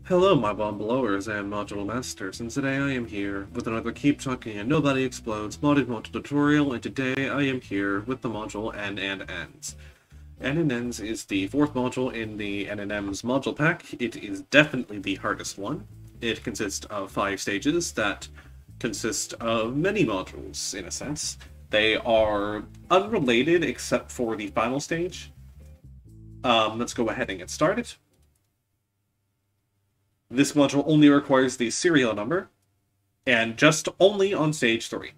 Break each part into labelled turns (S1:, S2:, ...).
S1: Hello, my bomb blowers and module masters, and today I am here with another Keep Talking and Nobody Explodes modded module tutorial, and today I am here with the module N&Ns. N&Ns is the fourth module in the N&Ns module pack. It is definitely the hardest one. It consists of 5 stages that consist of many modules, in a sense. They are unrelated except for the final stage. Let's go ahead and get started. This module only requires the serial number, and just only on stage 3.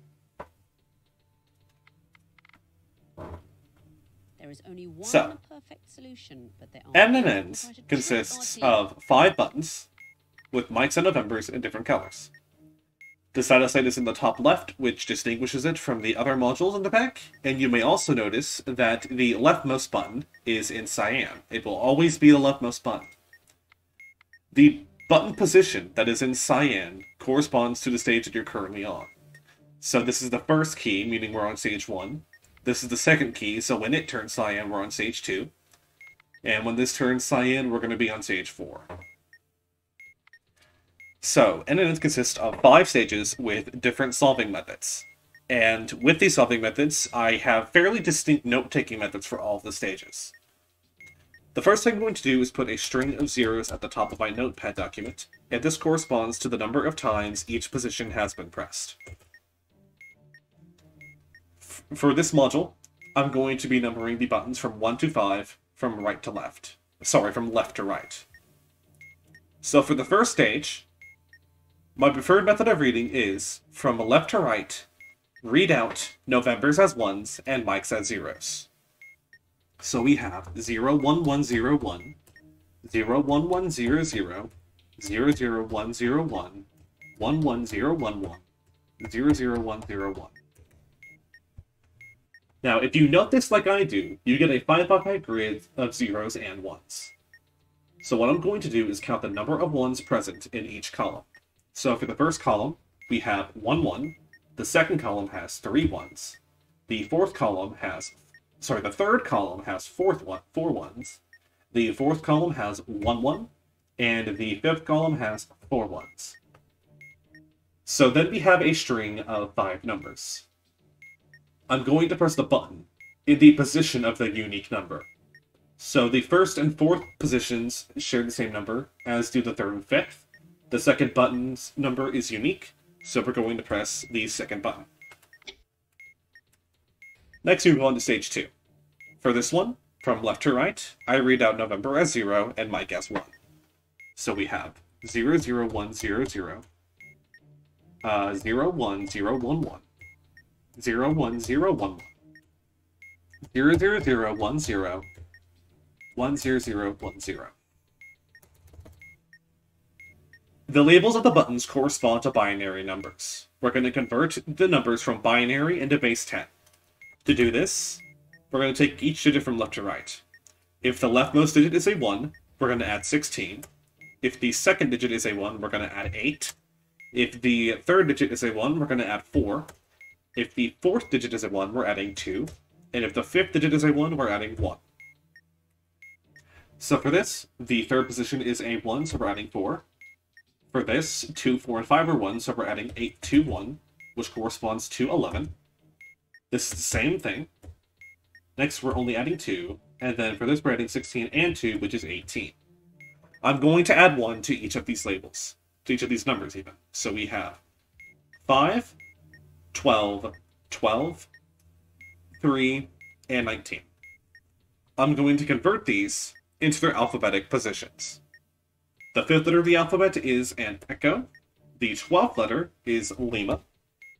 S2: There is only one
S1: So,
S2: perfect solution, but there are
S1: N&Ns consists of 5 buttons with mics and Novembers in different colors. The status light is in the top left, which distinguishes it from the other modules in the pack, and you may also notice that the leftmost button is in cyan. It will always be the leftmost button. The button position that is in cyan corresponds to the stage that you're currently on. So this is the first key, meaning we're on stage 1. This is the second key, so when it turns cyan, we're on stage 2. And when this turns cyan, we're going to be on stage 4. So, N&Ns consist of 5 stages with different solving methods. And with these solving methods, I have fairly distinct note-taking methods for all of the stages. The first thing I'm going to do is put a string of zeros at the top of my notepad document, and this corresponds to the number of times each position has been pressed. For this module, I'm going to be numbering the buttons from 1 to 5 from right to left. Sorry, from left to right. So for the first stage, my preferred method of reading is from left to right, read out Novembers as 1s and mics as 0s. So we have 01101, 01100, 00101, 11011, 00101. Now, if you note this like I do, you get a 5x5 grid of 0s and 1s. So what I'm going to do is count the number of 1s present in each column. So for the first column, we have 1 1. The second column has 3 1s. The third column has 4 1s. The fourth column has 1 1. And the fifth column has 4 1s. So then we have a string of 5 numbers. I'm going to press the button in the position of the unique number. So the first and fourth positions share the same number, as do the third and fifth. The second button's number is unique, so we're going to press the second button. Next, we move on to stage 2. For this one, from left to right, I read out November as 0 and mic as 1. So we have 00100, 01011, 01011, 00010, 10010. The labels of the buttons correspond to binary numbers. We're going to convert the numbers from binary into base 10. To do this, we're going to take each digit from left to right. If the leftmost digit is a 1, we're going to add 16. If the second digit is a 1, we're going to add 8. If the third digit is a 1, we're going to add 4. If the fourth digit is a 1, we're adding 2. And if the fifth digit is a 1, we're adding 1. So for this, the third position is a 1, so we're adding 4. For this, 2, 4, and 5 are 1, so we're adding 8 to 1, which corresponds to 11. This is the same thing. Next, we're only adding 2, and then for this, we're adding 16 and 2, which is 18. I'm going to add 1 to each of these labels, to each of these numbers even. So we have 5, 12, 12, 3, and 19. I'm going to convert these into their alphabetic positions. The fifth letter of the alphabet is an echo. The 12th letter is Lima.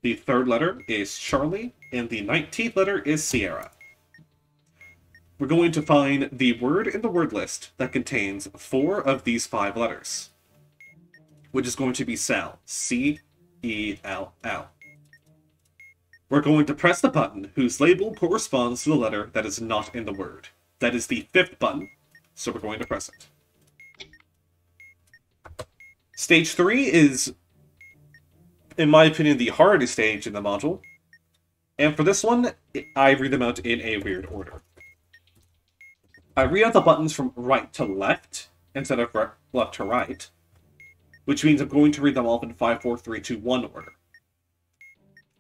S1: The third letter is Charlie. And the 19th letter is Sierra. We're going to find the word in the word list that contains 4 of these 5 letters, which is going to be cell, C-E-L-L. We're going to press the button whose label corresponds to the letter that is not in the word. That is the 5th button, so we're going to press it. Stage 3 is, in my opinion, the hardest stage in the module. And for this one, I read them out in a weird order. I read out the buttons from right to left instead of left to right, which means I'm going to read them off in 5, 4, 3, 2, 1 order.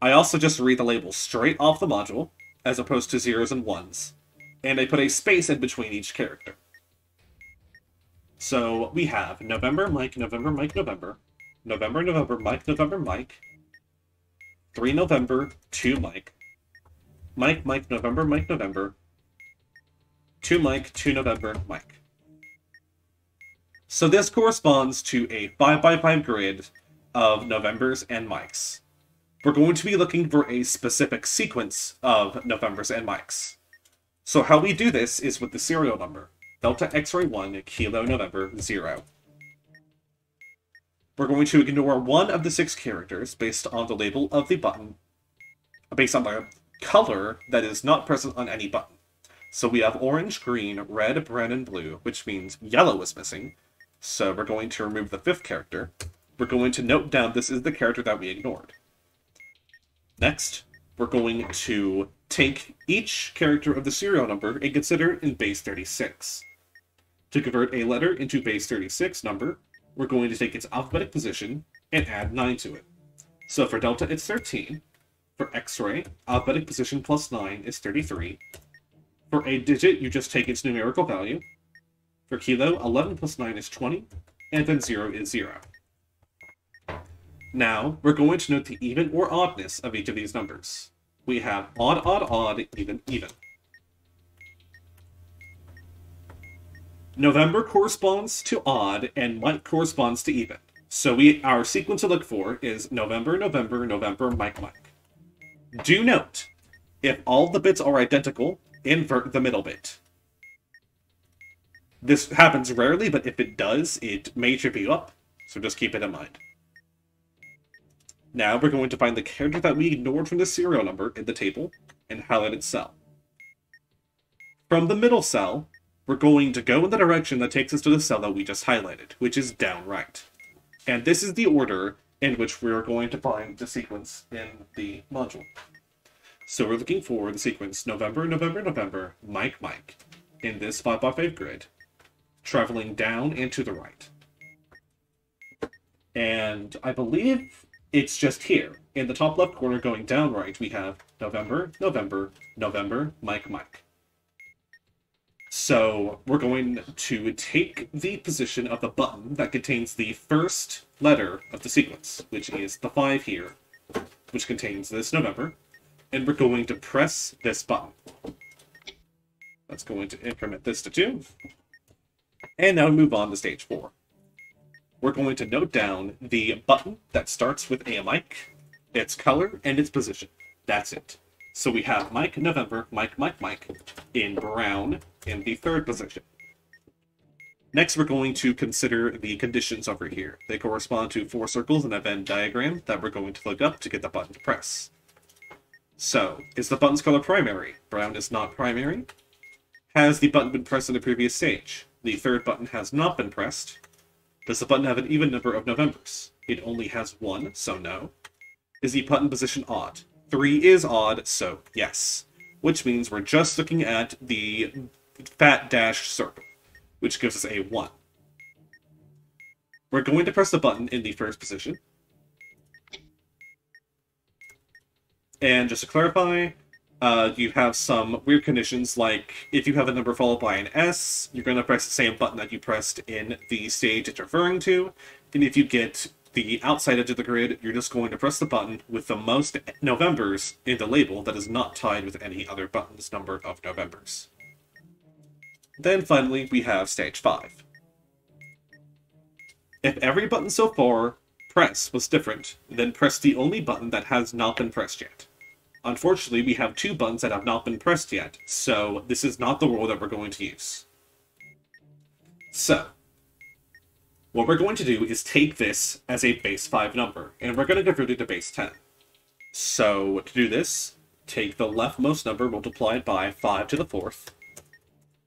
S1: I also just read the labels straight off the module, as opposed to zeros and ones, and I put a space in between each character. So we have November, Mike, November, Mike, November, November, November, Mike, November, Mike, 3 November, 2 Mike, Mike, Mike, November, Mike, November, 2 Mike, 2 November, Mike. So this corresponds to a 5x5 grid of Novembers and Mikes. We're going to be looking for a specific sequence of Novembers and Mikes. So how we do this is with the serial number, Delta X-ray 1, Kilo November 0. We're going to ignore one of the 6 characters based on the label of the button, based on the color that is not present on any button. So we have orange, green, red, brown, and blue, which means yellow is missing. So we're going to remove the 5th character. We're going to note down this is the character that we ignored. Next, we're going to take each character of the serial number and consider it in base 36. To convert a letter into base 36 number, we're going to take its alphabetic position and add 9 to it. So for Delta, it's 13. For X-ray, alphabetic position plus 9 is 33. For a digit, you just take its numerical value. For Kilo, 11 plus 9 is 20, and then 0 is 0. Now, we're going to note the even or oddness of each of these numbers. We have odd, odd, odd, even, even. November corresponds to odd, and Mike corresponds to even. So our sequence to look for is November, November, November, Mike, Mike. Do note, if all the bits are identical, invert the middle bit. This happens rarely, but if it does, it may trip you up, so just keep it in mind. Now we're going to find the character that we ignored from the serial number in the table and highlight its cell. From the middle cell, we're going to go in the direction that takes us to the cell that we just highlighted, which is down right. And this is the order in which we're going to find the sequence in the module. So we're looking for the sequence November, November, November, Mike, Mike, in this 5x5 grid, traveling down and to the right. And I believe it's just here. In the top left corner going down right, we have November, November, November, Mike, Mike. So we're going to take the position of the button that contains the first letter of the sequence, which is the 5 here, which contains this November, and we're going to press this button. That's going to increment this to 2. And now move on to stage 4. We're going to note down the button that starts with a Mike, its color, and its position. That's it. So we have Mike, November, Mike, Mike, Mike, in brown in the 3rd position. Next, we're going to consider the conditions over here. They correspond to 4 circles in a Venn diagram that we're going to look up to get the button to press. So, is the button's color primary? Brown is not primary. Has the button been pressed in the previous stage? The 3rd button has not been pressed. Does the button have an even number of Novembers? It only has 1, so no. Is the button position odd? 3 is odd, so yes. Which means we're just looking at the fat dash circle, which gives us a 1. We're going to press the button in the 1st position. And just to clarify, you have some weird conditions, like if you have a number followed by an S, you're going to press the same button that you pressed in the stage it's referring to. And if you get the outside edge of the grid, you're just going to press the button with the most Novembers in the label that is not tied with any other button's number of Novembers. Then finally, we have stage 5. If every button so far pressed was different, then press the only button that has not been pressed yet. Unfortunately, we have 2 buttons that have not been pressed yet, so this is not the rule that we're going to use. So, what we're going to do is take this as a base 5 number, and we're going to convert it to base 10. So, to do this, take the leftmost number multiplied by 5 to the 4th,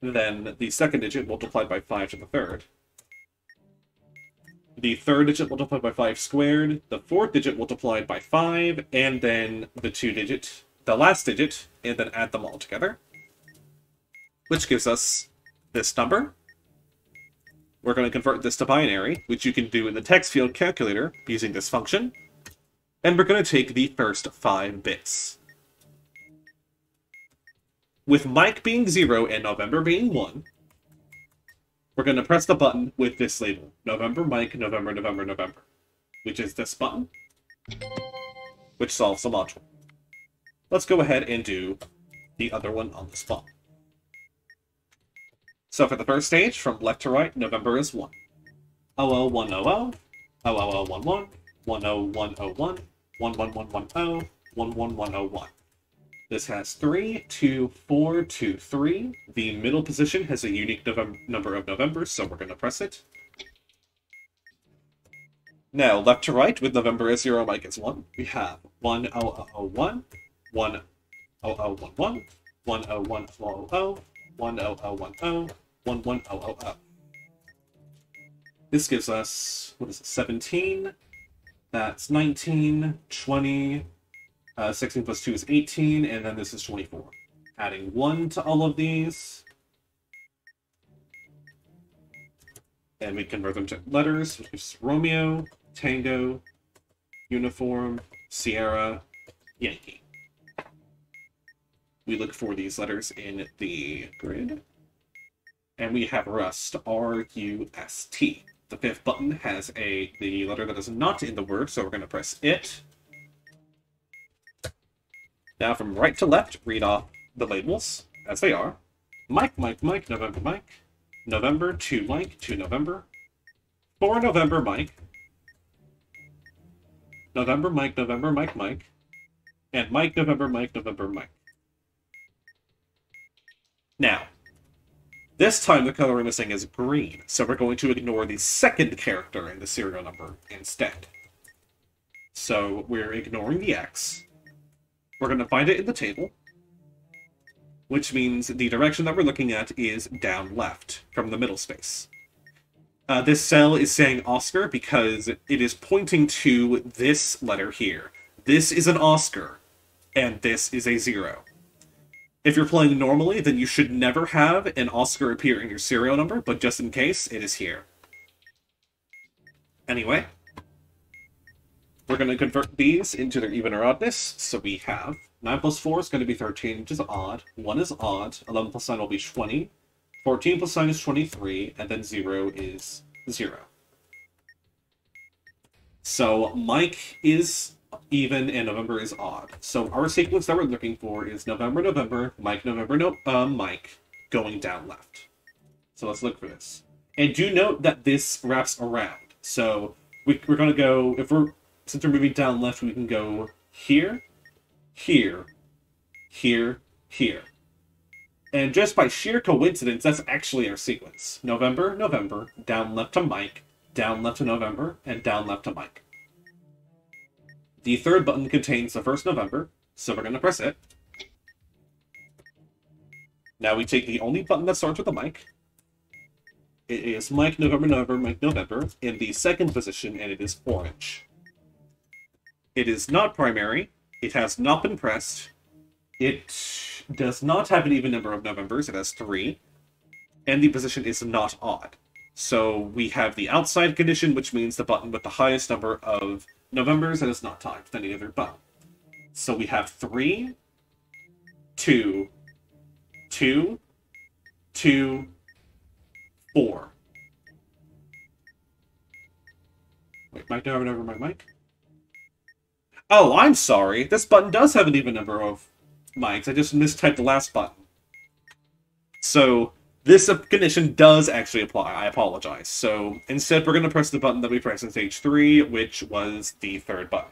S1: then the 2nd digit multiplied by 5 to the 3rd, the 3rd digit multiplied by 5 squared, the 4th digit multiplied by 5, and then the last digit, and then add them all together, which gives us this number. We're going to convert this to binary, which you can do in the text field calculator using this function. And we're going to take the first 5 bits. With Mike being 0 and November being 1, we're going to press the button with this label, November, Mike, November, November, November, which is this button, which solves the module. Let's go ahead and do the other one on the spot. So for the first stage, from left to right, November is 1. 00100, 00011, 10101, 11110, 11101. This has 3, 2, 4, 2, 3. The middle position has a unique number of Novembers, so we're going to press it. Now, left to right, with November as 0, Mike is 1, we have 10001, 10011, 10100, 10010, 11000. This gives us, what is it, 17? That's 19, 20, 16 plus 2 is 18, and then this is 24. Adding 1 to all of these. And we convert them to letters, which is Romeo, Tango, Uniform, Sierra, Yankee. We look for these letters in the grid. And we have Rust, R-U-S-T. The 5th button has the letter that is not in the word, so we're going to press it. Now from right to left, read off the labels as they are. Mike, Mike, Mike, November, Mike. November, to Mike, to November. For November, Mike. November, Mike, November, Mike, Mike. And Mike, November, Mike, November, Mike. Now, this time the color we're missing is green, so we're going to ignore the second character in the serial number instead. So we're ignoring the X. We're going to find it in the table, which means the direction that we're looking at is down left from the middle space. This cell is saying Oscar because it is pointing to this letter here. This is an Oscar, and this is a 0. If you're playing normally, then you should never have an Oscar appear in your serial number, but just in case, it is here. Anyway, we're going to convert these into their even or oddness, so we have 9 plus 4 is going to be 13, which is odd, 1 is odd, 11 plus 9 will be 20, 14 plus 9 is 23, and then 0 is 0. So Mike is even and November is odd. So our sequence that we're looking for is November, November, Mike, November, Mike, going down left. So let's look for this. And do note that this wraps around. So we're going to go, since we're moving down left, we can go here, here, here, here. And just by sheer coincidence, that's actually our sequence. November, November, down left to Mike, down left to November, and down left to Mike. The 3rd button contains the first November, so we're going to press it. Now we take the only button that starts with a Mike. It is Mike, November, November, Mike, November, in the 2nd position, and it is orange. It is not primary. It has not been pressed. It does not have an even number of Novembers. It has 3. And the position is not odd. So we have the outside condition, which means the button with the highest number of Novembers that is not timed with any other button. So we have 3, 2, 2, 2, 4. Wait, Mike, November, my Mike? Oh, I'm sorry. This button does have an even number of mics. I just mistyped the last button. So this condition does actually apply. I apologize. So instead, we're going to press the button that we pressed in stage 3, which was the 3rd button.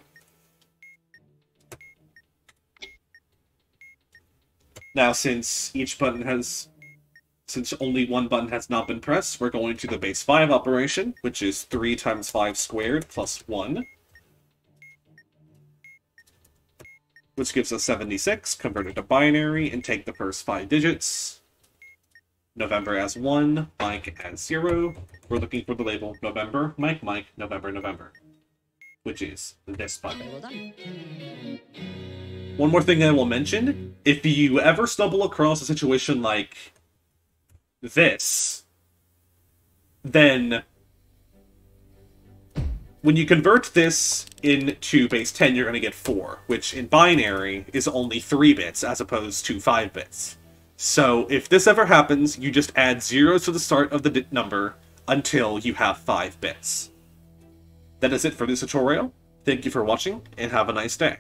S1: Now, since only one button has not been pressed, we're going to the base 5 operation, which is 3 times 5 squared plus 1. Which gives us 76, convert it to binary, and take the first 5 digits. November as 1, Mike as 0. We're looking for the label November, Mike, Mike, November, November. Which is this button.
S2: Well done.
S1: One more thing I will mention, if you ever stumble across a situation like this, then when you convert this into base 10, you're going to get 4, which in binary is only 3 bits as opposed to 5 bits. So if this ever happens, you just add zeros to the start of the number until you have 5 bits. That is it for this tutorial. Thank you for watching, and have a nice day.